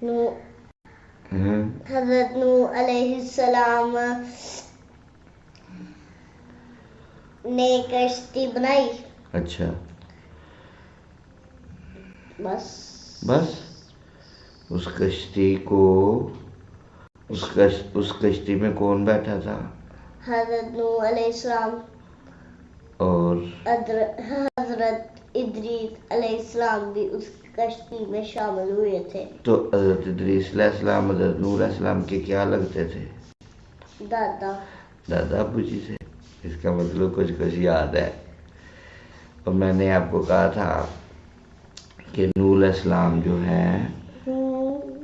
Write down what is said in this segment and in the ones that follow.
نو حضرت نوح علیہ السلام نے کشتی بنائی. اچھا بس اس کشتی کو اس کشتی میں کون بیٹھا تھا؟ حضرت نوح علیہ السلام اور حضرت ادریس علیہ السلام بھی اس کشتی میں شامل ہوئے تھے. تو حضرت ادریس علیہ السلام حضرت نوح علیہ السلام کے کیا لگتے تھے؟ دادا ابو جی سے. اس کا مطلب کچھ یاد ہے. اور میں نے آپ کو کہا تھا کہ نوح علیہ السلام جو ہے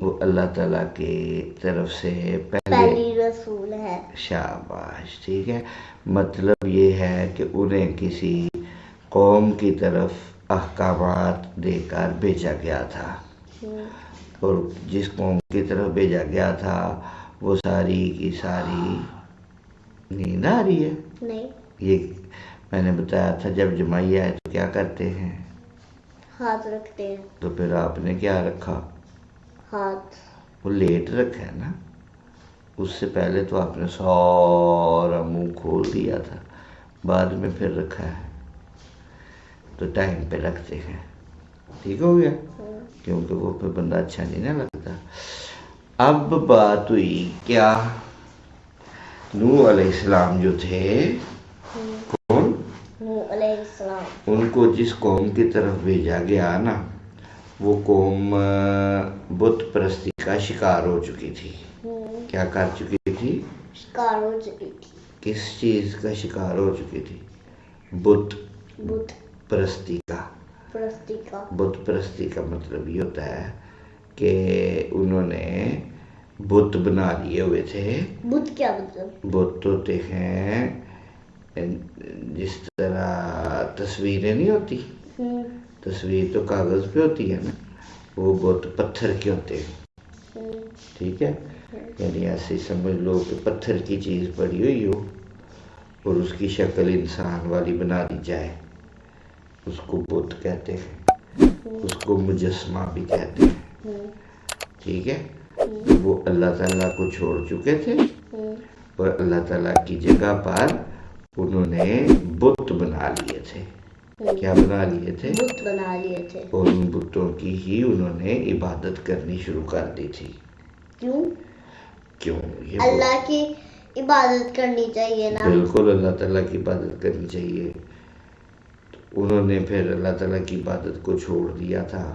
وہ اللہ تعالیٰ کی طرف سے پہلی رسول ہے. شاباش. ٹھیک ہے. مطلب یہ ہے کہ انہیں کسی قوم کی طرف احکامات دے کر بھیجا گیا تھا، اور جس قوم کی طرف بھیجا گیا تھا وہ ساری کی ساری نیند آ رہی ہے. نہیں، یہ میں نے بتایا تھا جب جمائی آئے تو کیا کرتے ہیں؟ ہاتھ رکھتے ہیں. تو پھر آپ نے کیا رکھا؟ ہاتھ. وہ لیٹ رکھا ہے نا. اس سے پہلے تو آپ نے سارا منہ کھول دیا تھا، بعد میں پھر رکھا ہے. تو ٹائم پہ رکھتے ہیں. ٹھیک ہو گیا؟ کیونکہ وہ پھر بندہ اچھا نہیں نہ لگتا. اب بات ہوئی کیا؟ نوح علیہ السلام جو تھے، کون؟ نوح علیہ السلام. ان کو جس قوم کی طرف بھیجا گیا نا، وہ قوم بت پرستی کا شکار ہو چکی تھی. کیا کر چکی تھی؟ شکار ہو چکی تھی. کس چیز کا شکار ہو چکی تھی؟ بت پرستی کا. بت پرستی کا مطلب یہ ہوتا ہے کہ انہوں نے بت بنا لیے ہوئے تھے. بت کیا مطلب؟ بت ہوتے ہیں جس طرح تصویریں نہیں ہوتی، تصویر تو کاغذ پہ ہوتی ہے نا، وہ بت پتھر کے ہوتے ہیں. ٹھیک ہے. یعنی ایسے سمجھ لو کہ پتھر کی چیز پڑی ہوئی ہو اور اس کی شکل انسان والی بنا دی جائے، اس کو بت کہتے ہیں. اس کو مجسمہ بھی کہتے ہیں. ٹھیک ہے. وہ اللہ تعالیٰ کو چھوڑ چکے تھے اور اللہ تعالیٰ کی جگہ پر انہوں نے بت بنا لیے تھے. کیا بنا لیے تھے؟ بت بنا لیے تھے. اور ان بتوں کی ہی انہوں نے عبادت کرنی شروع کر دی تھی. کیوں؟ اللہ کی عبادت کرنی چاہیے نا. بالکل اللہ تعالیٰ کی عبادت کرنی چاہیے. انہوں نے پھر اللہ تعالیٰ کی عبادت کو چھوڑ دیا تھا.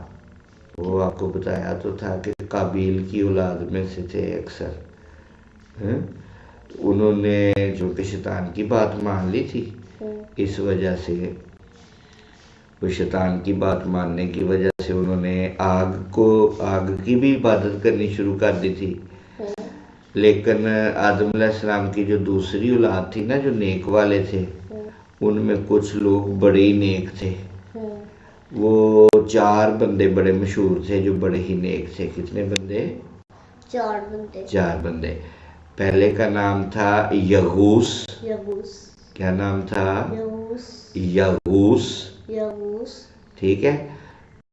وہ آپ کو بتایا تو تھا کہ قابیل کی اولاد میں سے تھے اکثر. انہوں نے جو کہ شیطان کی بات مان لی تھی، اس وجہ سے وہ شیطان کی بات ماننے کی وجہ سے انہوں نے آگ کی بھی عبادت کرنی شروع کر دی تھی. لیکن آدم علیہ السلام کی جو دوسری اولاد تھی نا، جو نیک والے تھے، ان میں کچھ لوگ بڑے ہی نیک تھے. وہ 4 بندے بڑے مشہور تھے جو بڑے ہی نیک تھے. کتنے بندے؟ 4 بندے. پہلے کا نام تھا یغوس. کیا نام تھا؟ یغوس. ٹھیک ہے.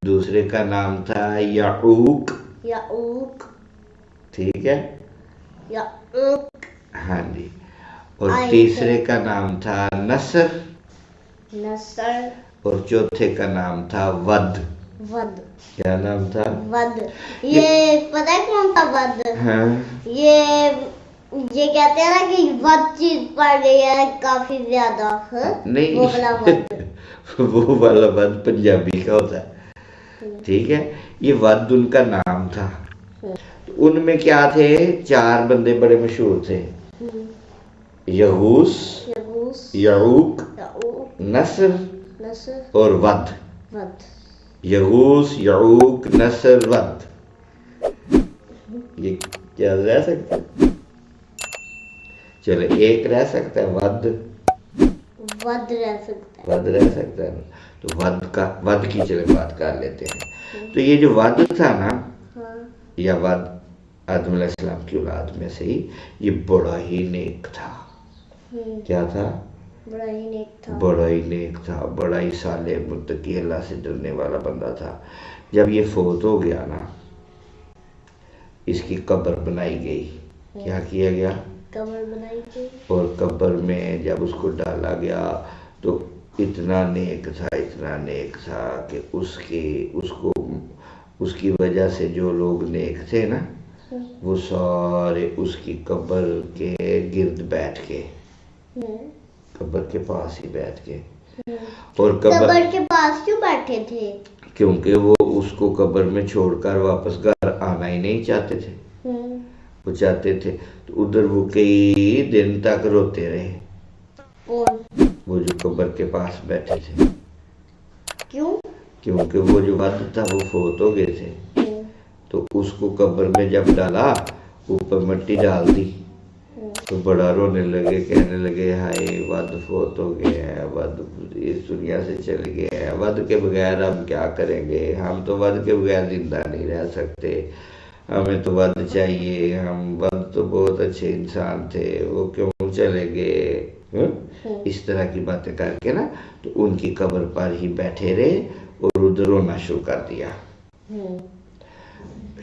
دوسرے کا نام تھا یعوق. ٹھیک ہے. ہاں جی. اور تیسرے کا نام تھا نصر. اور چوتھے کا نام تھا ود. کیا نام تھا؟ ود. یہ پتہ ہے کون تھا ود؟ یہ کہتے ہیں نا کہ ود چیز پڑ گئی ہے کافی زیادہ. نہیں، وہ والا ود پنجابی کا ہوتا ہے. ٹھیک ہے. یہ ود ان کا نام تھا. ان میں کیا تھے؟ 4 بندے بڑے مشہور تھے. یغوس، یعوق، نصر اور ود. یغوس، یعوق، Nasr, with. یہ کیا رہ سکتا ہے؟ چلے ایک رہ سکتا ہے. ود رہ سکتا ہے. تو ود کی چلے بات کر لیتے ہیں. تو یہ جو ود تھا نا، یا ود آدم علیہ السلام کی اولاد میں سے ہی، یہ بڑا ہی نیک تھا. کیا تھا؟ بڑا ہی نیک تھا. بڑا ہی صالح، متقی، اللہ سے ڈرنے والا بندہ تھا. جب یہ فوت ہو گیا نا، اس کی قبر بنائی گئی. کیا کیا گیا؟ قبر بنائی گئی. اور قبر میں جب اس کو ڈالا گیا تو اتنا نیک تھا کہ اس کی وجہ سے جو لوگ نیک تھے نا وہ سارے اس کی قبر کے گرد بیٹھ کے، قبر کے پاس ہی بیٹھ کے. اور قبر کے پاس کیوں بیٹھے تھے؟ کیونکہ وہ اس کو قبر میں چھوڑ کر واپس گھر آنا ہی نہیں چاہتے تھے. وہ چاہتے تھے تو ادھر وہ کئی دن تک روتے رہے. وہ جو قبر کے پاس بیٹھے تھے. کیوں؟ کیونکہ وہ جو ود تھا وہ فوت ہو گئے تھے تو اس کو قبر میں جب ڈالا اوپر مٹی ڈال دی تو بڑا رونے لگے، کہنے لگے ہائے ود فوت ہو گیا ہے، ود اس دنیا سے چل گیا ہے، ود کے بغیر ہم کیا کریں گے، ہم تو ود کے بغیر زندہ نہیں رہ سکتے، ہمیں تو ود چاہیے، ہم ود تو بہت اچھے انسان تھے، وہ کیوں چلے گئے. اس طرح کی باتیں کر کے نا تو ان کی قبر پر ہی بیٹھے رہے اور ادھر رونا شروع کر دیا.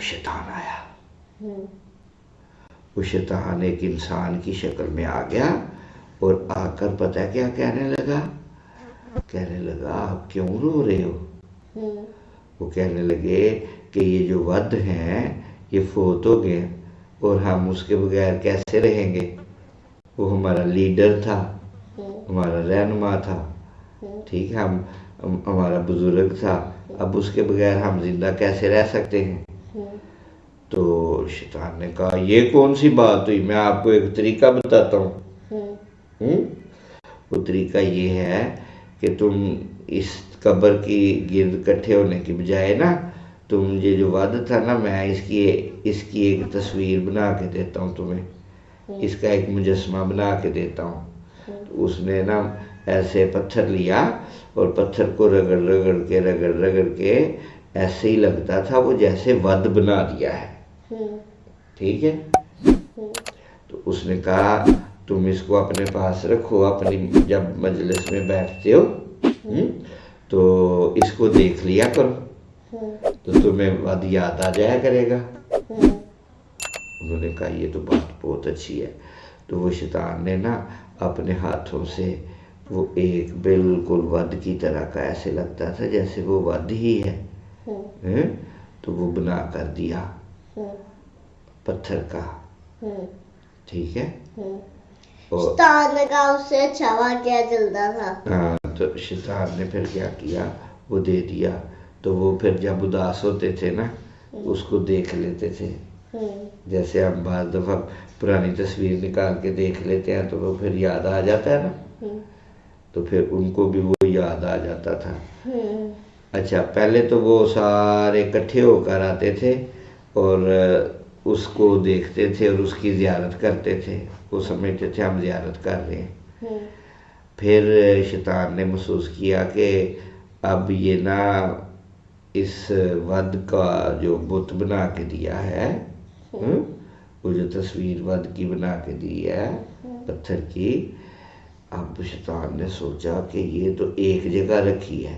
شیطان آیا. وہ شیطان ایک انسان کی شکل میں آ گیا اور آ کر پتہ کیا کہنے لگا آپ کیوں رو رہے ہو؟ وہ کہنے لگے کہ یہ جو ود ہیں یہ فوت ہو گئے اور ہم اس کے بغیر کیسے رہیں گے، وہ ہمارا لیڈر تھا، ہمارا رہنما تھا، ٹھیک ہے، ہمارا بزرگ تھا، اب اس کے بغیر ہم زندہ کیسے رہ سکتے ہیں. تو شیطان نے کہا یہ کون سی بات ہوئی، میں آپ کو ایک طریقہ بتاتا ہوں. وہ طریقہ یہ ہے کہ تم اس قبر کی گرد کٹھے ہونے کی بجائے نا تم یہ جو ود تھا نا میں اس کی ایک تصویر بنا کے دیتا ہوں تمہیں، اس کا ایک مجسمہ بنا کے دیتا ہوں. تو اس نے نا ایسے پتھر لیا اور پتھر کو رگڑ کے ایسے ہی لگتا تھا وہ جیسے ود بنا دیا ہے. ٹھیک ہے. تو اس نے کہا تم اس کو اپنے پاس رکھو، اپنی جب مجلس میں بیٹھتے ہو تو اس کو دیکھ لیا کرو تو تمہیں ود یاد آ جایا کرے گا. انہوں نے کہا یہ تو بات بہت اچھی ہے. تو وہ شیطان نے نا اپنے ہاتھوں سے وہ ایک بالکل ود کی طرح کا ایسے لگتا تھا جیسے وہ ود ہی ہے تو وہ بنا کر دیا پتھر کا. ٹھیک ہے. شیطان نے کہا اس سے اچھا واقعہ چلتا تھا. ہاں تو شیطان نے پھر کیا کیا وہ دے دیا. تو وہ پھر جب اداس ہوتے تھے نا اس کو دیکھ لیتے تھے، جیسے ہم بعض دفعہ پرانی تصویر نکال کے دیکھ لیتے ہیں تو وہ پھر یاد آ جاتا ہے نا، تو پھر ان کو بھی وہ یاد آ جاتا تھا. اچھا پہلے تو وہ سارے اکٹھے ہو کر آتے تھے اور اس کو دیکھتے تھے اور اس کی زیارت کرتے تھے، وہ سمجھتے تھے ہم زیارت کر رہے ہیں. پھر شیطان نے محسوس کیا کہ اب یہ نا اس ود کا جو بت بنا کے دیا ہے، وہ جو تصویر ود کی بنا کے دی ہے پتھر کی، اب شیطان نے سوچا کہ یہ تو ایک جگہ رکھی ہے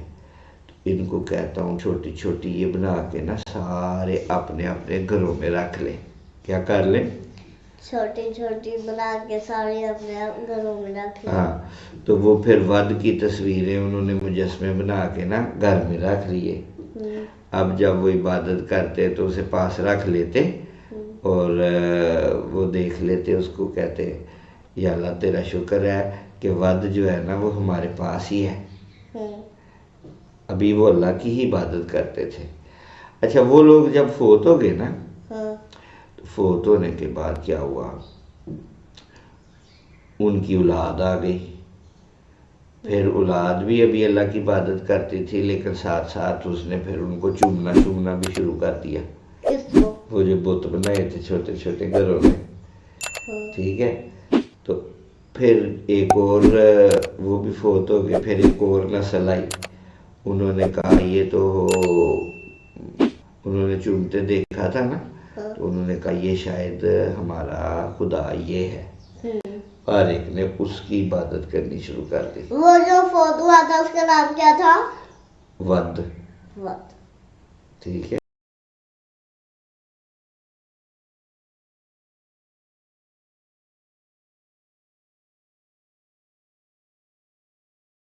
تو ان کو کہتا ہوں چھوٹی چھوٹی یہ بنا کے نا سارے اپنے اپنے گھروں میں رکھ لیں. کیا کر لیں؟ چھوٹی چھوٹی بنا کے سارے اپنے گھروں میں رکھ لیں. ہاں تو وہ پھر ود کی تصویریں انہوں نے مجسمے بنا کے نا گھر میں رکھ لیے. اب جب وہ عبادت کرتے تو اسے پاس رکھ لیتے اور وہ دیکھ لیتے اس کو، کہتے یا اللہ تیرا شکر ہے کہ ود جو ہے نا وہ ہمارے پاس ہی ہے. ابھی وہ اللہ کی ہی عبادت کرتے تھے. اچھا وہ لوگ جب فوت ہو گئے نا تو فوت ہونے کے بعد کیا ہوا، ان کی اولاد آ گئی. پھر اولاد بھی ابھی اللہ کی عبادت کرتی تھی لیکن ساتھ ساتھ اس نے پھر ان کو چومنا بھی شروع کر دیا. وہ جو بت بنائے تھے چھوٹے چھوٹے گھروں میں. ٹھیک ہے. تو پھر ایک اور وہ بھی فوت ہو گئے، پھر ایک اور نسل آئی. انہوں نے کہا یہ تو انہوں نے چومتے دیکھا تھا نا تو انہوں نے کہا یہ شاید ہمارا خدا یہ ہے. ہر ایک نے اس کی عبادت کرنی شروع کر دی. وہ جو فوت ہوا تھا اس کا نام کیا تھا؟ ود. ٹھیک ہے.